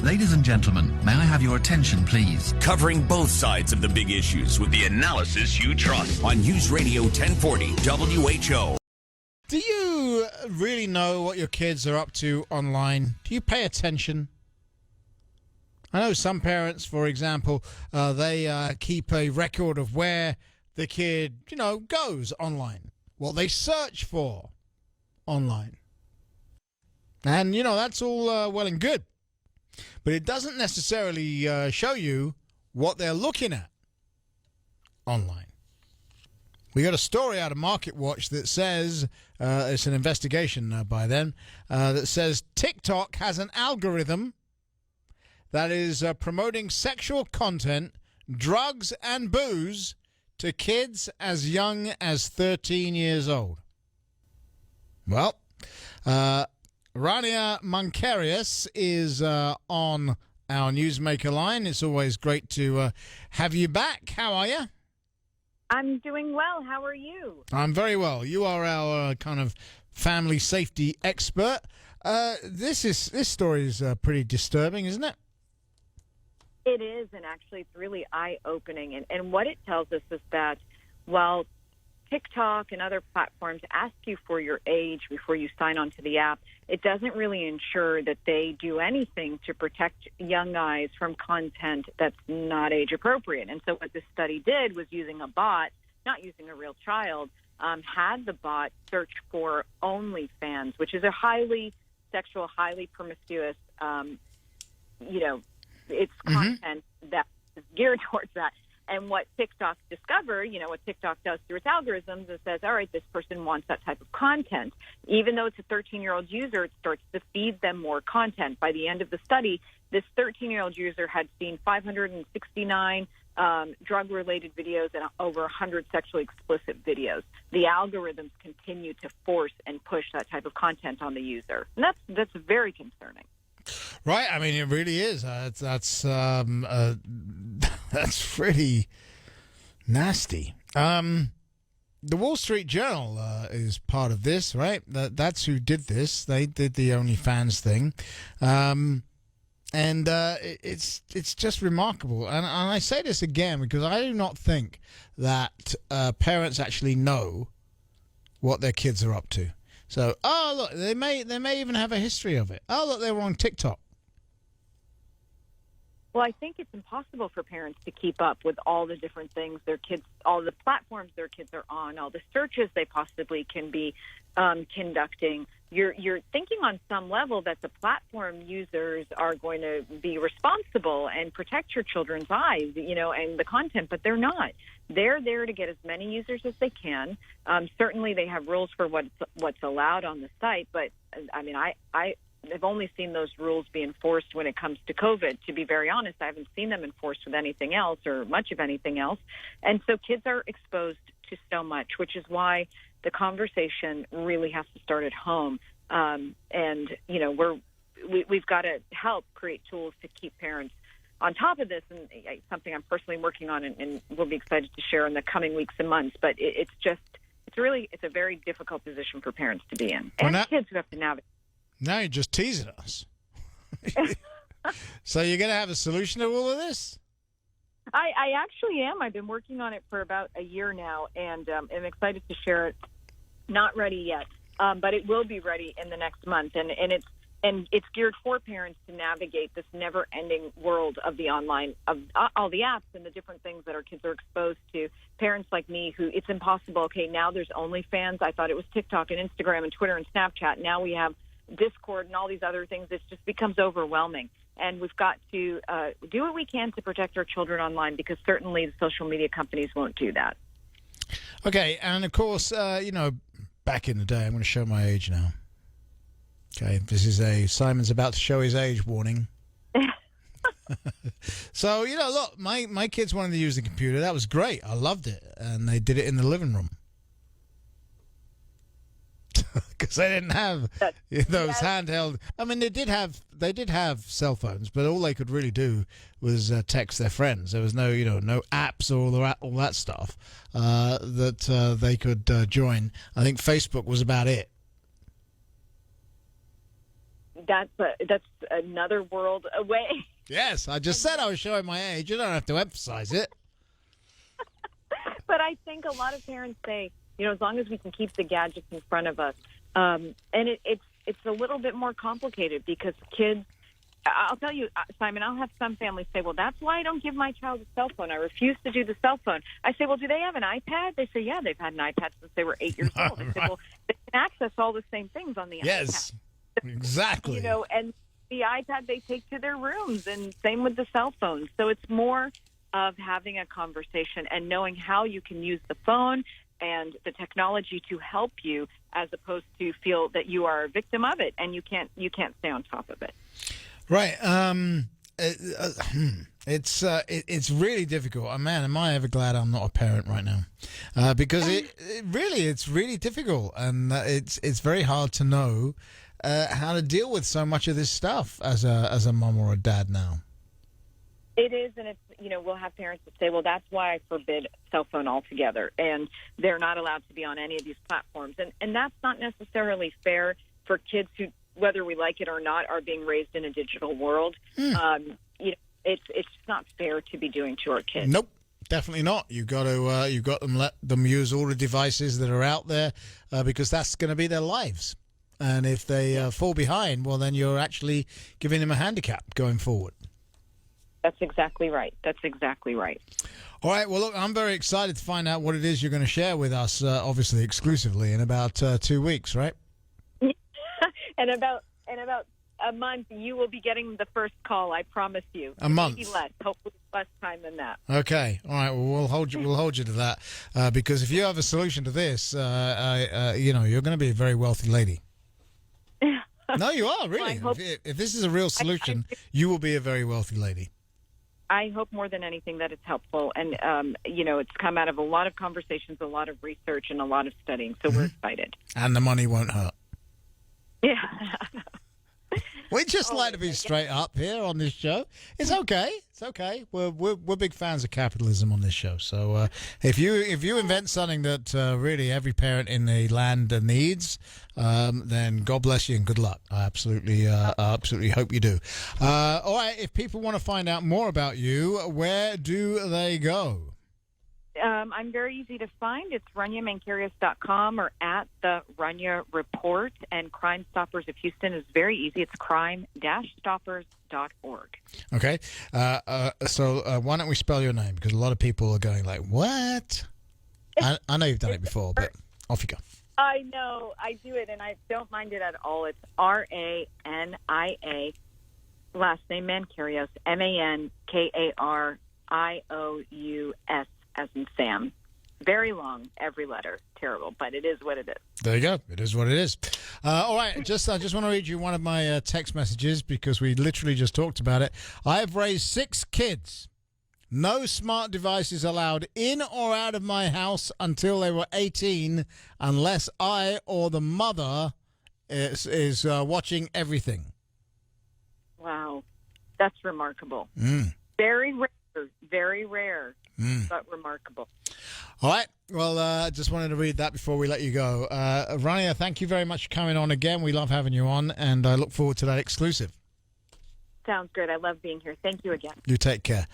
Ladies and gentlemen, may I have your attention, please? Covering both sides of the big issues with the analysis you trust on News Radio 1040 WHO. Do you really know what your kids are up to online? Do you pay attention? I know some parents, for example, they keep a record of where the kid, goes online, what they search for online. And, that's all well and good. But it doesn't necessarily show you what they're looking at online. We got a story out of MarketWatch that says, it's an investigation by them, that says TikTok has an algorithm that is promoting sexual content, drugs, and booze to kids as young as 13 years old. Well, Rania Mankarius is on our Newsmaker line. It's always great to have you back. How are you? I'm doing well. How are you? I'm very well. You are our kind of family safety expert. This story is pretty disturbing, isn't it? It is, and actually it's really eye-opening. And what it tells us is that while TikTok and other platforms ask you for your age before you sign on to the app, it doesn't really ensure that they do anything to protect young eyes from content that's not age appropriate. And so what this study did was using a bot, not using a real child, had the bot search for OnlyFans, which is a highly sexual, highly promiscuous, it's content that is geared towards that. And what TikTok discovered, what TikTok does through its algorithms is says, all right, this person wants that type of content. Even though it's a 13-year-old user, it starts to feed them more content. By the end of the study, this 13-year-old user had seen 569 drug-related videos and over 100 sexually explicit videos. The algorithms continue to force and push that type of content on the user. And that's very concerning. Right. I mean, it really is. That's pretty nasty. The Wall Street Journal is part of this, right? That's who did this. They did the OnlyFans thing. And it's just remarkable. And I say this again because I do not think that parents actually know what their kids are up to. So, look, they may even have a history of it. Oh, look, they were on TikTok. Well, I think it's impossible for parents to keep up with all the different things their kids, all the platforms their kids are on, all the searches they possibly can be conducting. You're thinking on some level that the platform users are going to be responsible and protect your children's eyes, and the content, but they're not. They're there to get as many users as they can. Certainly, they have rules for what's allowed on the site, but I mean, I've only seen those rules be enforced when it comes to COVID. To be very honest, I haven't seen them enforced with anything else or much of anything else. And so kids are exposed to so much, which is why the conversation really has to start at home. We've got to help create tools to keep parents on top of this, and something I'm personally working on and we'll be excited to share in the coming weeks and months. But it's a very difficult position for parents to be in, and kids who have to navigate. Now you're just teasing us. So you're going to have a solution to all of this? I actually am. I've been working on it for about a year now, and I'm excited to share it. Not ready yet, but it will be ready in the next month, and it's geared for parents to navigate this never-ending world of the online, of all the apps and the different things that our kids are exposed to. Parents like me who it's impossible. Okay, now there's OnlyFans. I thought it was TikTok and Instagram and Twitter and Snapchat. Now we have Discord and all these other things. It just becomes overwhelming. And we've got to do what we can to protect our children online, because certainly the social media companies won't do that. Okay, and of course, back in the day, I'm going to show my age now. Okay, this is Simon's about to show his age warning. So, look, my kids wanted to use the computer. That was great. I loved it. And they did it in the living room. Because they didn't have those handheld. I mean, they did have cell phones, but all they could really do was text their friends. There was no apps or all that stuff that they could join. I think Facebook was about it. that's another world away. Yes, I just said I was showing my age. You don't have to emphasize it. But I think a lot of parents say, as long as we can keep the gadgets in front of us, and it's a little bit more complicated because kids. I'll tell you, Simon, I'll have some families say, well, that's why I don't give my child a cell phone. I refuse to do the cell phone. I say, well, do they have an iPad? They say, yeah, they've had an iPad since they were 8 years old. I say, well, they can access all the same things on the iPad. Yes, exactly. And the iPad they take to their rooms, and same with the cell phone. So it's more of having a conversation and knowing how you can use the phone and the technology to help you, as opposed to feel that you are a victim of it and you can't stay on top of it. Right. It's really difficult. Man, am I ever glad I'm not a parent right now, because it's really difficult, and it's very hard to know how to deal with so much of this stuff as a mom or a dad now. It is, and it's we'll have parents that say, well, that's why I forbid cell phone altogether, and they're not allowed to be on any of these platforms, and that's not necessarily fair for kids who, whether we like it or not, are being raised in a digital world. It's not fair to be doing to our kids. Nope, definitely not. You've got to let them use all the devices that are out there, because that's going to be their lives. And if they fall behind, well, then you're actually giving them a handicap going forward. That's exactly right. All right. Well, look, I'm very excited to find out what it is you're going to share with us, obviously exclusively, in about 2 weeks, right? And about a month, you will be getting the first call. I promise you. A month, maybe less. Hopefully, less time than that. Okay. All right. Well, we'll hold you to that, because if you have a solution to this, you're going to be a very wealthy lady. No, you are really. Well, if this is a real solution, you will be a very wealthy lady. I hope more than anything that it's helpful, and it's come out of a lot of conversations, a lot of research, and a lot of studying. So we're excited. And the money won't hurt. Yeah. We just like to be straight up here on this show. It's okay. It's okay. We're big fans of capitalism on this show. So if you invent something that really every parent in the land needs, then God bless you and good luck. I absolutely hope you do. All right. If people want to find out more about you, where do they go? I'm very easy to find. It's RunyaMancarius.com or at the Runya Report. And Crime Stoppers of Houston is very easy. It's crime-stoppers.org. Okay. So why don't we spell your name? Because a lot of people are going like, what? I know you've done it before, but off you go. I know. I do it, and I don't mind it at all. It's Rania, last name Mancarius, Mankarious, as in Sam. Very long, every letter. Terrible, but it is what it is. There you go. It is what it is. All right. I just want to read you one of my text messages because we literally just talked about it. I have raised 6 kids. No smart devices allowed in or out of my house until they were 18, unless I or the mother is watching everything. Wow. That's remarkable. Very rare, but remarkable. All right. Well, I just wanted to read that before we let you go. Rania, thank you very much for coming on again. We love having you on, and I look forward to that exclusive. Sounds good. I love being here. Thank you again. You take care.